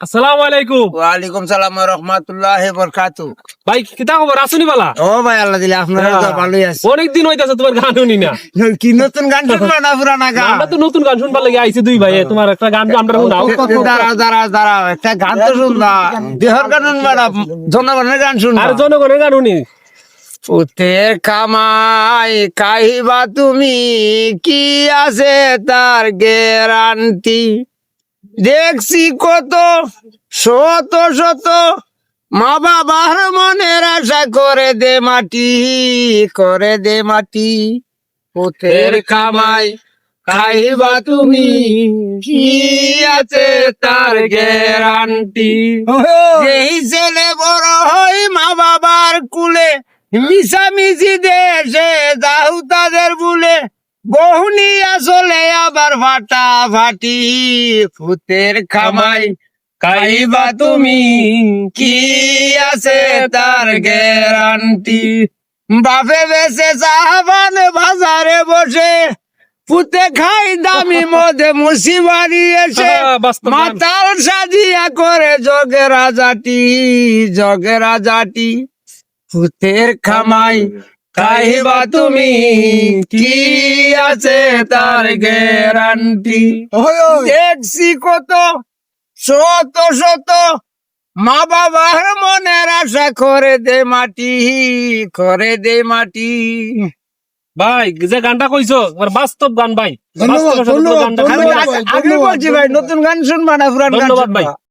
আসসালামু আলাইকুম। ওয়ালাইকুম সালাম ওয়া রাহমাতুল্লাহি ওয়া বারাকাতুহু। ভাই কিতা খবর আসুনি বালা? ও ভাই আল্লাহ দিলে আপনারা তো ভালোই আছে। অনেকদিন হইতাছে তোমার গান শুনি না। কি নতুন গান শুনবা না পুরানা গান? আমরা তো নতুন গান শুনবার লাগি আইছি দুই ভাই, তোমার একটা গান আমরা শুনাও। দাঁড়াও একটা গান তো শুনবা। দেহর গান শুনবা না, জনগণের গান শুনবা। আর জনগণের গান শুনি। পুতের কামাই কাইবা তুমি, কি আছে তার গ্যারান্টি? দেখছি কত শত শত মা বাবার মনের আশা করে দে মাটি, করে দে মাটি। পুতের কামাই খাইবা তুমি, কি আছে তার গ্যারান্টি? যেই ছেলে বড় হয় মা বাবার কুলে, মিশামিশি দেশে যাও তাদের বুলে, বহুনি আসলে আবার ফাটা ফাটি। ফুতের খামাই খাইবা তুমি, কি আছে তার গ্যারান্টি? বাপে বেসে চাহাবান বাজারে বসে, পুতে খাই দামি মধ্যে মুসিবাড়ি এসে, বাস্তব গান। মাতাল সাজিয়া করে জগেরা জাতি, জগেরা জাতি। পুতের খামাই খাইবা তুমি, কি আছে তার গ্যারান্টি? দেখছি কত শত শত মা বাবার মনের আশা করে দে মাটি, করে দে মাটি। ভাই যে গানটা কইছো একবার বাস্তব গান ভাই। ধন্যবাদ, বাস্তবের সাথে তো গানটা আমি শুনবা। আগে বলছি ভাই, নতুন গান শুনবা না পুরান গান ধন্যবাদ ভাই। শুনবা।